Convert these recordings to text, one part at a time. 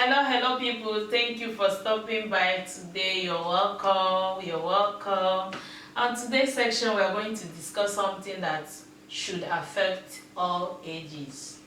Hello people, thank you for stopping by today. You're welcome. On today's section we are going to discuss something that should affect all ages.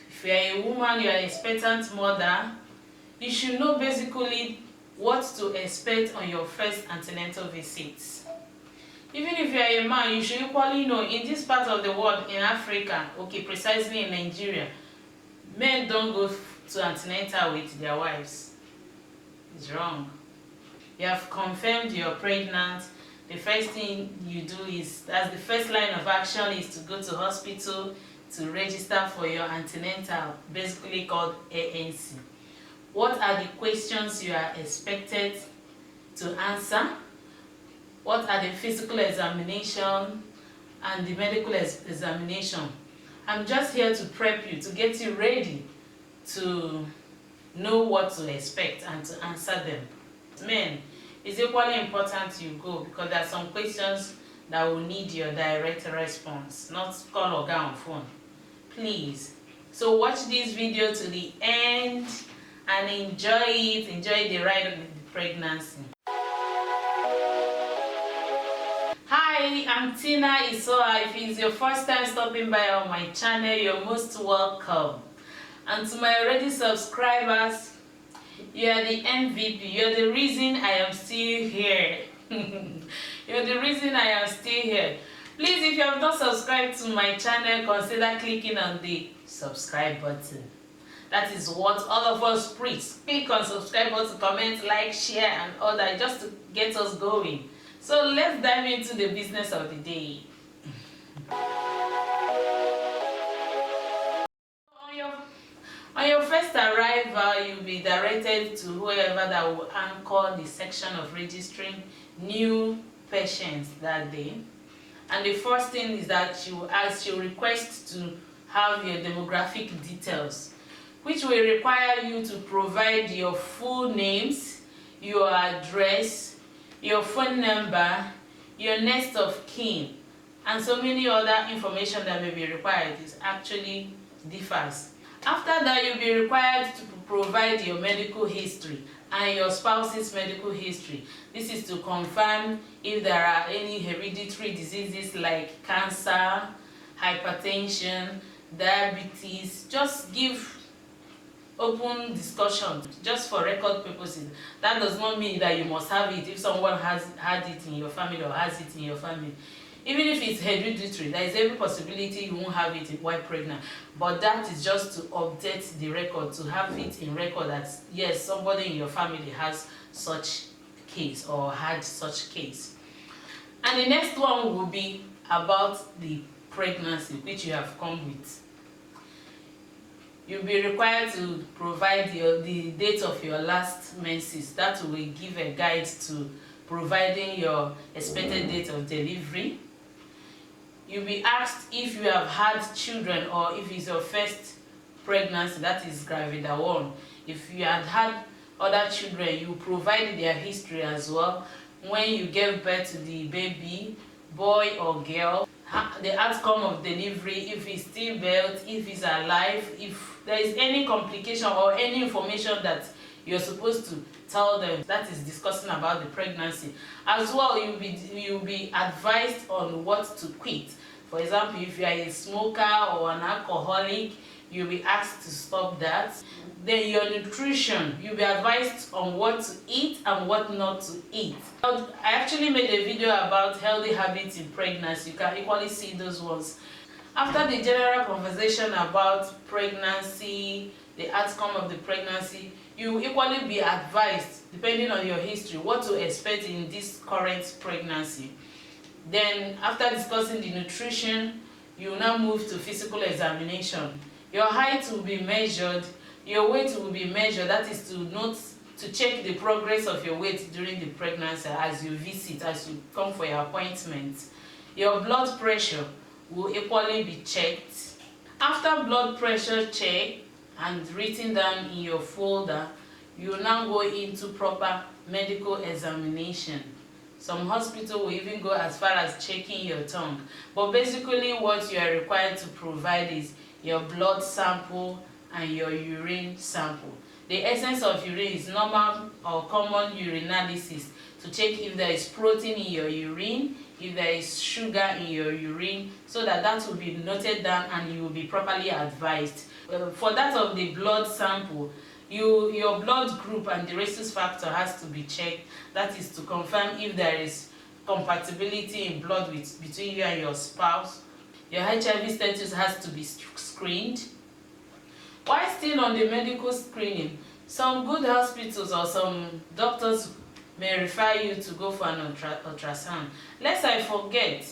If you are a woman, you are an expectant mother, you should know basically what to expect on your first antenatal visits. Even if you are a man, you should equally know in this part of the world, in Africa, okay, precisely in Nigeria, men don't go to antenatal with their wives. It's wrong. You have confirmed you're pregnant. The first thing you do is, as the first line of action, is to go to hospital to register for your antenatal, basically called ANC. What are the questions you are expected to answer? What are the physical examination and the medical examination? I'm just here to prep you, to get you ready to know what to expect and to answer them. Men, it's equally important you go because there are some questions that will need your direct response, not call or go on phone. Please. So watch this video to the end and enjoy it. Enjoy the ride of the pregnancy. Hi, I'm Tina Isoa. If it's your first time stopping by on my channel, you're most welcome. And to my already subscribers, you are the MVP. You're the reason I am still here. You're the reason I am still here. Please, if you have not subscribed to my channel, consider clicking on the subscribe button. That is what all of us preach. Click on subscribe button, comment, like, share, and all that, just to get us going. So let's dive into the business of the day. On your first arrival, you'll be directed to whoever that will anchor the section of registering new patients that day. And the first thing is that you request to have your demographic details, which will require you to provide your full names, your address, your phone number, your next of kin, and so many other information that may be required. It actually differs. After that, you'll be required to provide your medical history and your spouse's medical history. This is to confirm if there are any hereditary diseases like cancer, hypertension, diabetes. Just give open discussion, just for record purposes. That does not mean that you must have it if someone has had it in your family or has it in your family. Even if it's hereditary, there is every possibility you won't have it while pregnant. But that is just to update the record, to have it in record that yes, somebody in your family has such case or had such case. And the next one will be about the pregnancy which you have come with. You'll be required to provide the date of your last menses. That will give a guide to providing your expected date of delivery. You'll be asked if you have had children or if it's your first pregnancy, that is gravida 1. If you had other children, you provide their history as well. When you gave birth to the baby, boy or girl, the outcome of delivery, if it's stillbirth, if it's alive, if there is any complication or any information that you're supposed to tell them, that is discussing about the pregnancy. As well, you'll be advised on what to quit. For example, if you are a smoker or an alcoholic, you'll be asked to stop that. Then your nutrition, you'll be advised on what to eat and what not to eat. I actually made a video about healthy habits in pregnancy. You can equally see those ones. After the general conversation about pregnancy, the outcome of the pregnancy, you will equally be advised, depending on your history, what to expect in this current pregnancy. Then, after discussing the nutrition, you will now move to physical examination. Your height will be measured, your weight will be measured. That is to check the progress of your weight during the pregnancy as you visit, as you come for your appointment. Your blood pressure will equally be checked. After blood pressure check and written down in your folder, you will now go into proper medical examination. Some hospitals will even go as far as checking your tongue. But basically what you are required to provide is your blood sample and your urine sample. The essence of urine is normal or common urinalysis to check if there is protein in your urine, if there is sugar in your urine, so that will be noted down and you will be properly advised. For that of the blood sample, your blood group and the rhesus factor has to be checked. That is to confirm if there is compatibility in blood between you and your spouse. Your HIV status has to be screened. While still on the medical screening, some good hospitals or some doctors may refer you to go for an ultrasound. Lest I forget,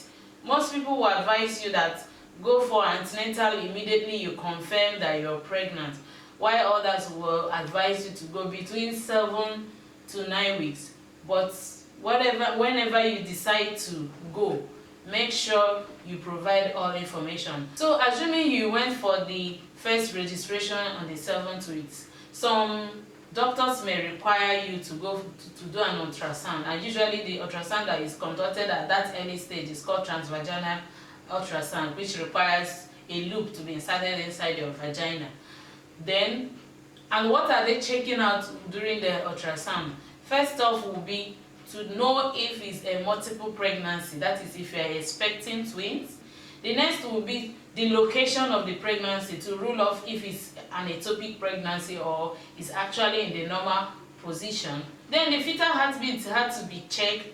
most people will advise you that go for antenatal immediately you confirm that you're pregnant, while others will advise you to go between 7 to 9 weeks. But whenever you decide to go, make sure you provide all information. So assuming you went for the first registration on the 7th week, some doctors may require you to go to do an ultrasound, and usually the ultrasound that is conducted at that early stage is called transvaginal ultrasound, which requires a loop to be inserted inside your vagina. Then, and what are they checking out during the ultrasound? First off will be to know if it's a multiple pregnancy, that is if you are expecting twins. The next will be the location of the pregnancy to rule off if it's an ectopic pregnancy or is actually in the normal position. Then the fetal heartbeat had to be checked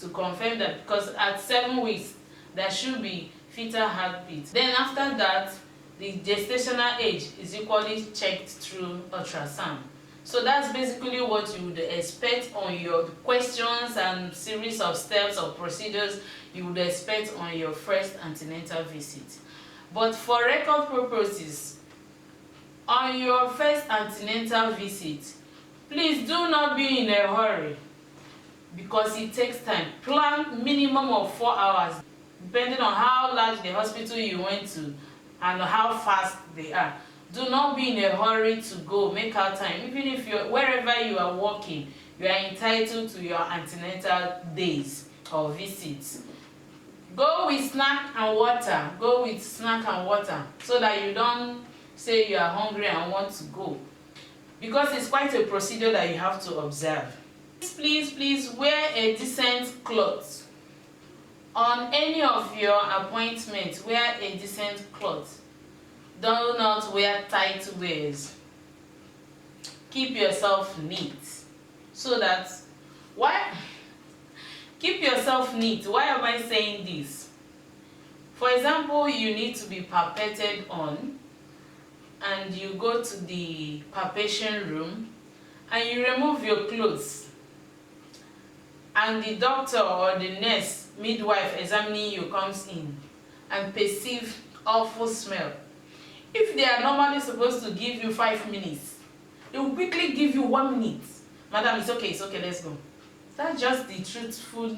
to confirm that, because at 7 weeks there should be fetal heartbeat. Then after that, the gestational age is equally checked through ultrasound. So that's basically what you would expect on your questions and series of steps or procedures you would expect on your first antenatal visit. But for record purposes, on your first antenatal visit, please do not be in a hurry because it takes time. Plan minimum of 4 hours depending on how large the hospital you went to and how fast they are. Do not be in a hurry to go. Make out time. Even if you're wherever you are working, you are entitled to your antenatal days or visits. Go with snack and water. Go with snack and water so that you don't say you are hungry and want to go, because it's quite a procedure that you have to observe. Please wear a decent cloth. On any of your appointments, wear a decent cloth. Do not wear tight wears. Keep yourself neat. So that keep yourself neat. Why am I saying this? For example, you need to be pipetted on, and you go to the palpation room and you remove your clothes, and the doctor or the nurse, midwife examining you comes in and perceive awful smell. If they are normally supposed to give you 5 minutes, they will quickly give you 1 minute. Madam, it's okay, let's go. That's just the truthful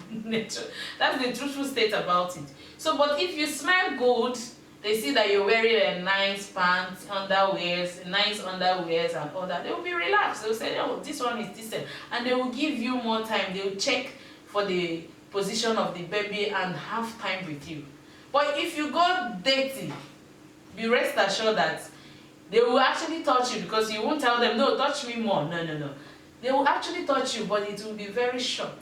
nature. That's the truthful state about it. So, but if you smell good, they see that you're wearing a nice pants, underwears, and all that, they will be relaxed. They will say, oh, this one is decent. And they will give you more time. They will check for the position of the baby and have time with you. But if you go dirty, be rest assured that they will actually touch you, because you won't tell them, no, touch me more. No. They will actually touch you, but it will be very short.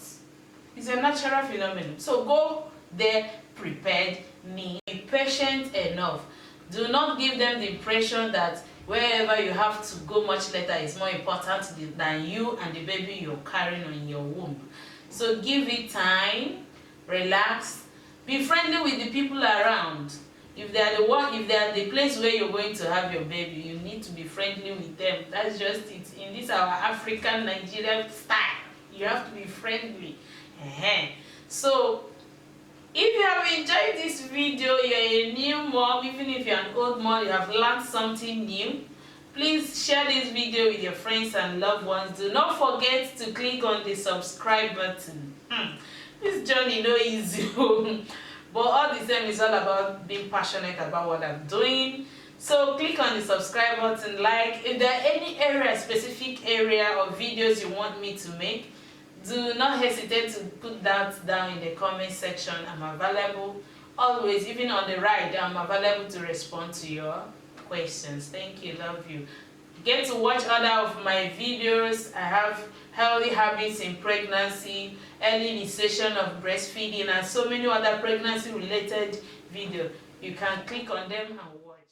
It's a natural phenomenon. So go there prepared, neat, be patient enough. Do not give them the impression that wherever you have to go much later is more important than you and the baby you're carrying in your womb. So give it time, relax, be friendly with the people around. If they are the place where you're going to have your baby, you need to be friendly with them. That's just it. In this our African Nigerian style, you have to be friendly. So if you have enjoyed this video, you're a new mom, even if you're an old mom, you have learned something new, please share this video with your friends and loved ones. Do not forget to click on the subscribe button. This journey no easy. But all the same, it's all about being passionate about what I'm doing. So click on the subscribe button, like. If there are any specific area or videos you want me to make, do not hesitate to put that down in the comment section. I'm available always, even on the ride, I'm available to respond to your questions. Thank you, love you. Get to watch other of my videos. I have healthy habits in pregnancy, early initiation of breastfeeding, and so many other pregnancy related videos. You can click on them and watch.